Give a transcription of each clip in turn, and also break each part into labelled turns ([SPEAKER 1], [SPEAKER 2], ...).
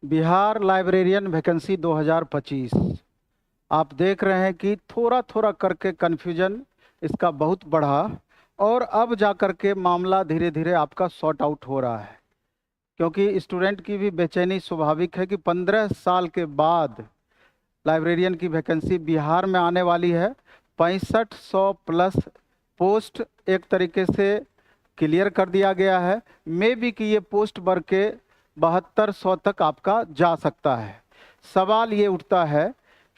[SPEAKER 1] Bihar librarian vacancy 2025। आप देख रहे हैं कि थोड़ा थोड़ा करके कन्फ्यूजन इसका बहुत बढ़ा और अब जा कर के मामला धीरे धीरे आपका सॉर्ट आउट हो रहा है, क्योंकि स्टूडेंट की भी बेचैनी स्वाभाविक है कि 15 साल के बाद लाइब्रेरियन की वैकेंसी बिहार में आने वाली है। 6500 प्लस पोस्ट एक तरीके से क्लियर कर दिया गया है। मे बी कि ये पोस्ट बढ़ के 7200 तक आपका जा सकता है। सवाल ये उठता है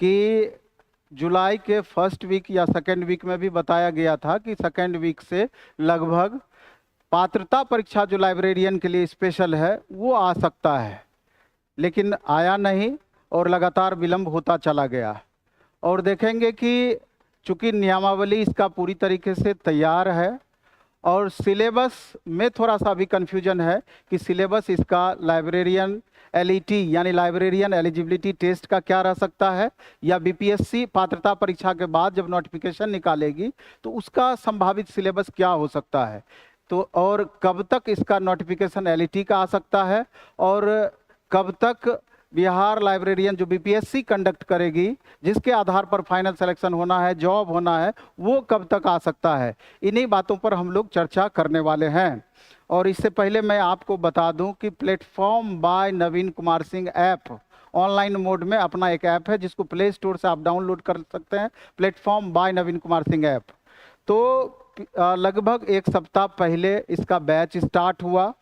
[SPEAKER 1] कि जुलाई के फर्स्ट वीक या सेकेंड वीक में भी बताया गया था कि सेकेंड वीक से लगभग पात्रता परीक्षा जो लाइब्रेरियन के लिए स्पेशल है वो आ सकता है, लेकिन आया नहीं और लगातार विलंब होता चला गया। और देखेंगे कि चूंकि नियमावली इसका पूरी तरीके से तैयार है और सिलेबस में थोड़ा सा भी कन्फ्यूजन है कि सिलेबस इसका लाइब्रेरियन एलईटी यानी लाइब्रेरियन एलिजिबिलिटी टेस्ट का क्या रह सकता है, या बीपीएससी पात्रता परीक्षा के बाद जब नोटिफिकेशन निकालेगी तो उसका संभावित सिलेबस क्या हो सकता है। तो और कब तक इसका नोटिफिकेशन एलईटी का आ सकता है, और कब तक बिहार लाइब्रेरियन जो बीपीएससी कंडक्ट करेगी जिसके आधार पर फाइनल सिलेक्शन होना है, जॉब होना है, वो कब तक आ सकता है। इन्हीं बातों पर हम लोग चर्चा करने वाले हैं। और इससे पहले मैं आपको बता दूं कि प्लेटफॉर्म बाय नवीन Kumar Singh app online mode में अपना एक ऐप है जिसको प्ले स्टोर से आप डाउनलोड कर सकते हैं, प्लेटफॉर्म बाय नवीन कुमार सिंह ऐप। तो लगभग एक सप्ताह पहले इसका बैच स्टार्ट हुआ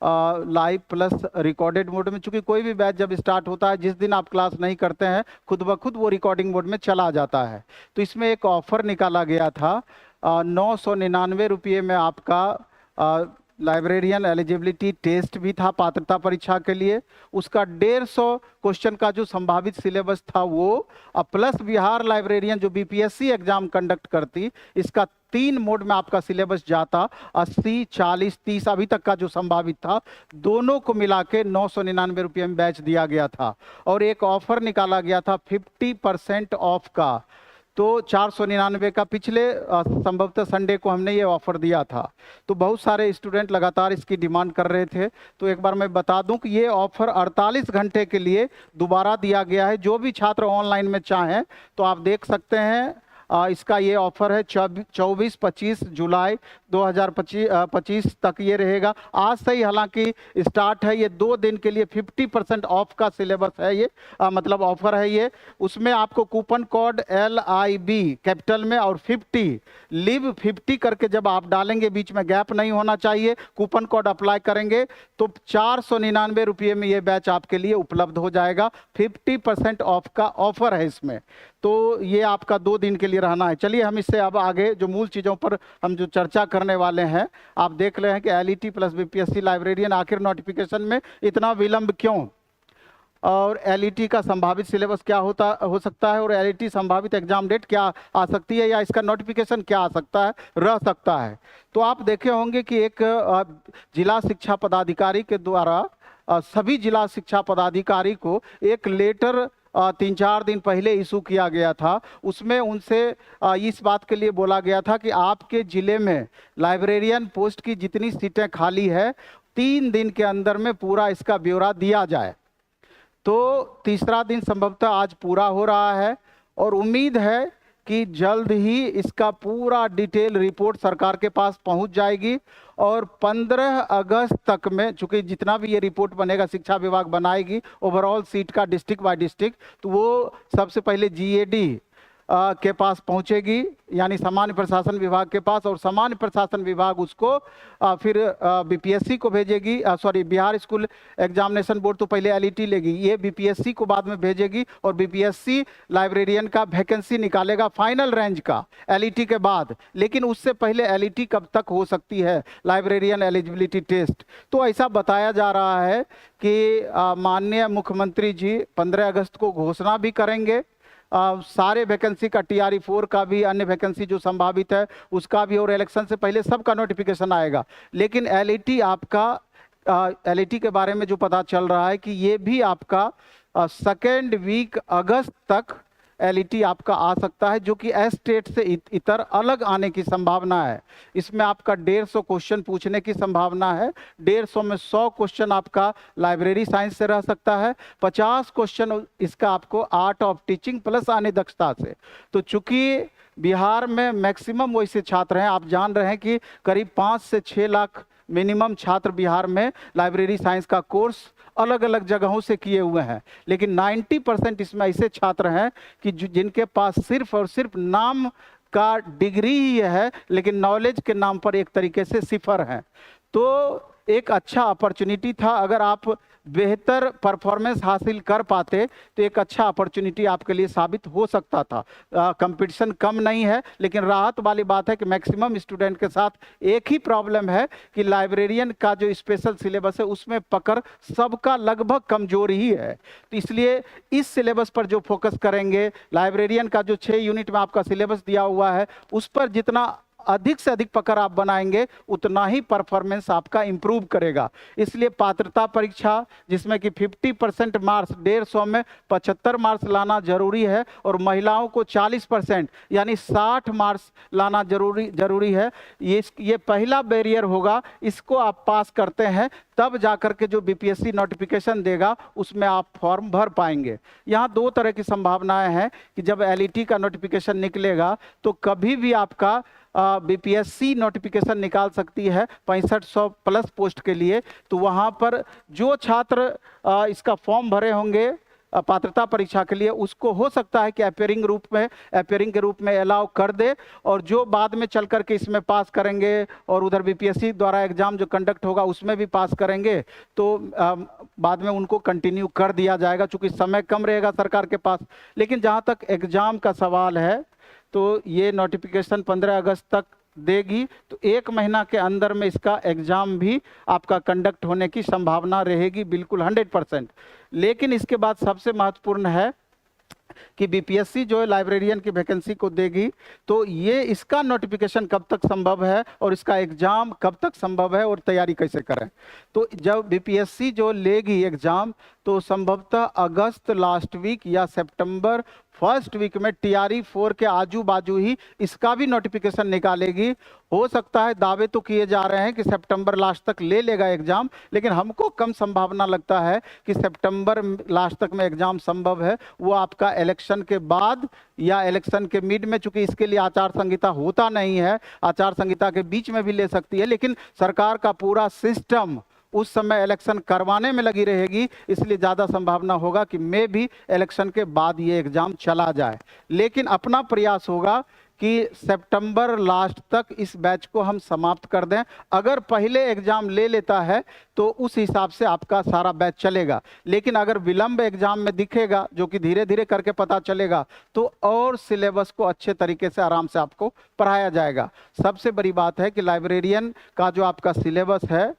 [SPEAKER 1] लाइव प्लस रिकॉर्डेड मोड में। चूंकि कोई भी बैच जब स्टार्ट होता है, जिस दिन आप क्लास नहीं करते हैं खुद ब खुद वो रिकॉर्डिंग मोड में चला जाता है। तो इसमें एक ऑफर निकाला गया था, 999 में आपका लाइब्रेरियन एलिजिबिलिटी टेस्ट भी था पात्रता परीक्षा के लिए। उसका 150 क्वेश्चन का जो संभावित सिलेबस था वो, प्लस बिहार लाइब्रेरियन जो बीपीएससी एग्जाम कंडक्ट करती, इसका 3 मोड में आपका सिलेबस जाता। 80, 40, 30 अभी तक का जो संभावित था, दोनों को मिला के 999 में बैच दिया गया था। और एक ऑफर निकाला गया था 50% ऑफ का, तो 499 का पिछले संभवतः संडे को हमने ये ऑफर दिया था। तो बहुत सारे स्टूडेंट लगातार इसकी डिमांड कर रहे थे। तो एक बार मैं बता दूं कि ये ऑफर 48 घंटे के लिए दोबारा दिया गया है। जो भी छात्र ऑनलाइन में चाहें तो आप देख सकते हैं। इसका ये ऑफर है 24-25 जुलाई 2025 तक ये रहेगा। आज से ही हालांकि स्टार्ट है। ये 2 दिन के लिए 50% ऑफ का सिलेबस है ये, मतलब ऑफर है ये। उसमें आपको कूपन कोड LIB कैपिटल में और 50 लिव 50 करके जब आप डालेंगे, बीच में गैप नहीं होना चाहिए, कूपन कोड अप्लाई करेंगे तो 499 में ये बैच आपके लिए उपलब्ध हो जाएगा। 50% ऑफ का ऑफर है इसमें। तो ये आपका 2 दिन के लिए रहना है। चलिए हम इससे अब आगे जो मूल चीज़ों पर हम जो चर्चा करने वाले हैं, आप देख रहे हैं कि एलईटी प्लस बीपीएससी लाइब्रेरियन आखिर नोटिफिकेशन में इतना विलंब क्यों, और एलईटी का संभावित सिलेबस क्या हो सकता है, और एलईटी संभावित एग्जाम डेट क्या आ सकती है, या इसका नोटिफिकेशन क्या आ सकता है, रह सकता है। तो आप देखे होंगे कि एक जिला शिक्षा पदाधिकारी के द्वारा सभी जिला शिक्षा पदाधिकारी को एक लेटर 3-4 दिन पहले इशू किया गया था। उसमें उनसे इस बात के लिए बोला गया था कि आपके ज़िले में लाइब्रेरियन पोस्ट की जितनी सीटें खाली है 3 दिन के अंदर में पूरा इसका ब्यौरा दिया जाए। तो तीसरा दिन संभवतः आज पूरा हो रहा है और उम्मीद है कि जल्द ही इसका पूरा डिटेल रिपोर्ट सरकार के पास पहुंच जाएगी। और 15 अगस्त तक में, चूंकि जितना भी ये रिपोर्ट बनेगा शिक्षा विभाग बनाएगी ओवरऑल सीट का डिस्ट्रिक्ट बाय डिस्ट्रिक्ट, तो वो सबसे पहले जीएडी के पास पहुंचेगी, यानी सामान्य प्रशासन विभाग के पास, और सामान्य प्रशासन विभाग उसको फिर बीपीएससी को भेजेगी। बिहार स्कूल एग्जामिनेशन बोर्ड तो पहले एलईटी लेगी, ये बीपीएससी को बाद में भेजेगी, और बीपीएससी लाइब्रेरियन का वैकेंसी निकालेगा फाइनल रेंज का एलईटी के बाद। लेकिन उससे पहले एलईटी कब तक हो सकती है, लाइब्रेरियन एलिजिबिलिटी टेस्ट। तो ऐसा बताया जा रहा है कि माननीय मुख्यमंत्री जी 15 अगस्त को घोषणा भी करेंगे सारे वैकेंसी का, TRE-4 का भी, अन्य वैकेंसी जो संभावित है उसका भी, और इलेक्शन से पहले सबका नोटिफिकेशन आएगा। लेकिन एलईटी आपका, एलईटी के बारे में जो पता चल रहा है कि ये भी आपका सेकेंड वीक अगस्त तक एलईटी आपका आ सकता है, जो कि एस टेट से इतर अलग आने की संभावना है। इसमें आपका 150 क्वेश्चन पूछने की संभावना है। 150 में 100 क्वेश्चन आपका लाइब्रेरी साइंस से रह सकता है, 50 क्वेश्चन इसका आपको आर्ट ऑफ टीचिंग प्लस अन्य दक्षता से। तो चूंकि बिहार में मैक्सिमम वैसे छात्र हैं, आप जान रहे हैं कि करीब 5 से 6 लाख मिनिमम छात्र बिहार में लाइब्रेरी साइंस का कोर्स अलग अलग जगहों से किए हुए हैं, लेकिन 90% इसमें ऐसे छात्र हैं कि जिनके पास सिर्फ और सिर्फ नाम का डिग्री ही है, लेकिन नॉलेज के नाम पर एक तरीके से सिफर हैं। तो एक अच्छा अपॉर्चुनिटी था, अगर आप बेहतर परफॉर्मेंस हासिल कर पाते तो एक अच्छा अपॉर्चुनिटी आपके लिए साबित हो सकता था। कंपटीशन कम नहीं है, लेकिन राहत वाली बात है कि मैक्सिमम स्टूडेंट के साथ एक ही प्रॉब्लम है कि लाइब्रेरियन का जो स्पेशल सिलेबस है उसमें पकड़ सबका लगभग कमजोर ही है। तो इसलिए इस सिलेबस पर जो फोकस करेंगे, लाइब्रेरियन का जो 6 यूनिट में आपका सिलेबस दिया हुआ है उस पर जितना अधिक से अधिक पकड़ आप बनाएंगे उतना ही परफॉर्मेंस आपका इंप्रूव करेगा। इसलिए पात्रता परीक्षा जिसमें कि 50% मार्क्स, 150 में 75 मार्क्स लाना जरूरी है, और महिलाओं को 40% यानी 60 मार्क्स लाना जरूरी है। ये पहला बैरियर होगा, इसको आप पास करते हैं तब जाकर के जो बीपीएससी नोटिफिकेशन देगा उसमें आप फॉर्म भर पाएंगे। यहाँ 2 तरह की संभावनाएं हैं कि जब एलईटी का नोटिफिकेशन निकलेगा तो कभी भी आपका बीपीएससी नोटिफिकेशन निकाल सकती है 6500 प्लस पोस्ट के लिए। तो वहाँ पर जो छात्र इसका फॉर्म भरे होंगे पात्रता परीक्षा के लिए, उसको हो सकता है कि अपियरिंग के रूप में अलाउ कर दे, और जो बाद में चल करके इसमें पास करेंगे और उधर बीपीएससी द्वारा एग्जाम जो कंडक्ट होगा उसमें भी पास करेंगे तो बाद में उनको कंटिन्यू कर दिया जाएगा, चूंकि समय कम रहेगा सरकार के पास। लेकिन जहाँ तक एग्जाम का सवाल है तो ये नोटिफिकेशन 15 अगस्त तक देगी, तो 1 महीना के अंदर में इसका एग्जाम भी आपका कंडक्ट होने की संभावना रहेगी, बिल्कुल 100%। लेकिन इसके बाद सबसे महत्वपूर्ण है कि बीपीएससी जो है लाइब्रेरियन की वैकेंसी को देगी, तो ये इसका नोटिफिकेशन कब तक संभव है और इसका एग्जाम कब तक संभव है और तैयारी कैसे करें। तो जब बीपीएससी जो लेगी एग्जाम तो संभवतः अगस्त लास्ट वीक या सितंबर फर्स्ट वीक में टीआरई 4 के आजू बाजू ही इसका भी नोटिफिकेशन निकालेगी। हो सकता है, दावे तो किए जा रहे हैं कि सितंबर लास्ट तक ले लेगा एग्जाम, लेकिन हमको कम संभावना लगता है कि सितंबर लास्ट तक में एग्जाम संभव है। वो आपका इलेक्शन के बाद या इलेक्शन के मिड में, चूंकि इसके लिए आचार संहिता होता नहीं है, आचार संहिता के बीच में भी ले सकती है, लेकिन सरकार का पूरा सिस्टम उस समय इलेक्शन करवाने में लगी रहेगी, इसलिए ज़्यादा संभावना होगा कि मे भी इलेक्शन के बाद ये एग्ज़ाम चला जाए। लेकिन अपना प्रयास होगा कि सितंबर लास्ट तक इस बैच को हम समाप्त कर दें। अगर पहले एग्ज़ाम ले लेता है तो उस हिसाब से आपका सारा बैच चलेगा, लेकिन अगर विलंब एग्ज़ाम में दिखेगा, जो कि धीरे धीरे करके पता चलेगा, तो और सिलेबस को अच्छे तरीके से आराम से आपको पढ़ाया जाएगा। सबसे बड़ी बात है कि लाइब्रेरियन का जो आपका सिलेबस है,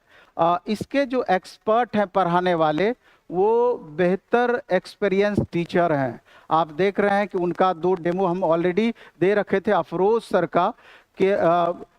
[SPEAKER 1] इसके जो एक्सपर्ट हैं पढ़ाने वाले, वो बेहतर एक्सपीरियंस टीचर हैं। आप देख रहे हैं कि उनका 2 डेमो हम ऑलरेडी दे रखे थे अफरोज सर का, कि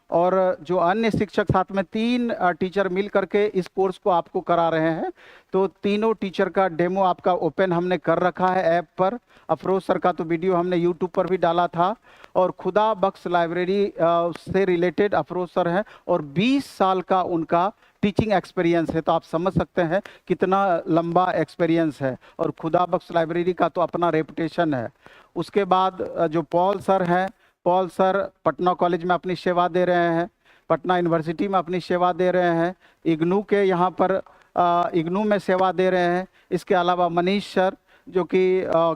[SPEAKER 1] और जो अन्य शिक्षक साथ में 3 टीचर मिल करके इस कोर्स को आपको करा रहे हैं। तो तीनों टीचर का डेमो आपका ओपन हमने कर रखा है ऐप पर। अफरोज सर का तो वीडियो हमने यूट्यूब पर भी डाला था, और खुदा बख्श लाइब्रेरी से रिलेटेड अफरोज सर हैं और 20 साल का उनका टीचिंग एक्सपीरियंस है। तो आप समझ सकते हैं कितना लंबा एक्सपीरियंस है, और खुदा बख्श लाइब्रेरी का तो अपना रेपुटेशन है। उसके बाद जो पॉल सर हैं, पॉल सर पटना कॉलेज में अपनी सेवा दे रहे हैं, पटना यूनिवर्सिटी में अपनी सेवा दे रहे हैं, इग्नू के यहाँ पर इग्नू में सेवा दे रहे हैं। इसके अलावा मनीष सर जो कि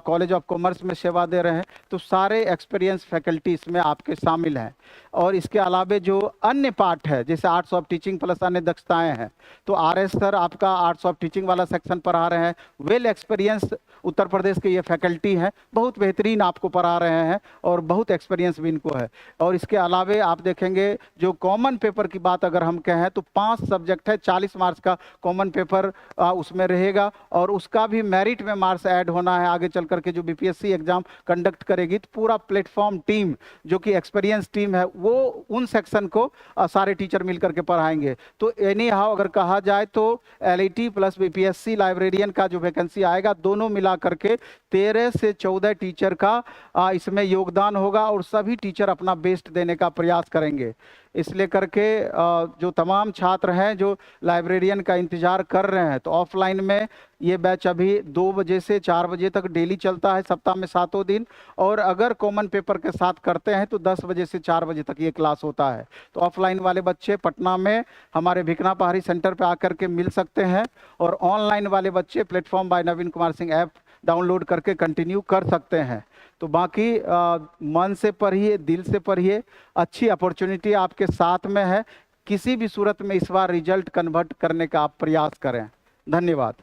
[SPEAKER 1] कॉलेज ऑफ कॉमर्स में सेवा दे रहे हैं। तो सारे एक्सपीरियंस फैकल्टी इसमें आपके शामिल हैं। और इसके अलावा जो अन्य पार्ट है, जैसे आर्ट्स ऑफ टीचिंग प्लस अन्य दक्षताएं हैं, तो आरएस सर आपका आर्ट्स ऑफ टीचिंग वाला सेक्शन पढ़ा रहे हैं। वेल एक्सपीरियंस उत्तर प्रदेश के ये फैकल्टी हैं, बहुत बेहतरीन आपको पढ़ा रहे हैं और बहुत एक्सपीरियंस भी इनको है। और इसके अलावा आप देखेंगे जो कॉमन पेपर की बात अगर हम कहें तो 5 सब्जेक्ट है, 40 मार्क्स का कॉमन पेपर उसमें रहेगा, और उसका भी मेरिट में मार्क्स ऐड होना है, आगे चल करके जो बीपीएससी एग्जाम कंडक्ट करेगी, तो पूरा प्लेटफॉर्म टीम जो कि एक्सपीरियंस टीम है वो उन सेक्शन को सारे टीचर मिल करके पढ़ाएंगे। तो एनी हाउ अगर कहा जाए तो एलईटी प्लस बीपीएससी लाइब्रेरियन का जो वैकेंसी आएगा, दोनों मिला करके 13 से 14 टीचर का इसमें योगदान होगा और सभी टीचर अपना बेस्ट देने का प्रयास करेंगे। इसलिए करके जो तमाम छात्र हैं जो लाइब्रेरियन का इंतजार कर रहे हैं, तो ऑफलाइन में ये बैच अभी 2 बजे से 4 बजे तक डेली चलता है, सप्ताह में 7 दिन। और अगर कॉमन पेपर के साथ करते हैं तो 10 बजे से 4 बजे तक ये क्लास होता है। तो ऑफलाइन वाले बच्चे पटना में हमारे भिकना पहाड़ी सेंटर पे आकर के मिल सकते हैं, और ऑनलाइन वाले बच्चे प्लेटफॉर्म बाय नवीन कुमार सिंह ऐप डाउनलोड करके कंटिन्यू कर सकते हैं। तो बाकी मन से पढ़िए, दिल से पढ़िए, अच्छी अपॉर्चुनिटी आपके साथ में है। किसी भी सूरत में इस बार रिजल्ट कन्वर्ट करने का आप प्रयास करें। धन्यवाद।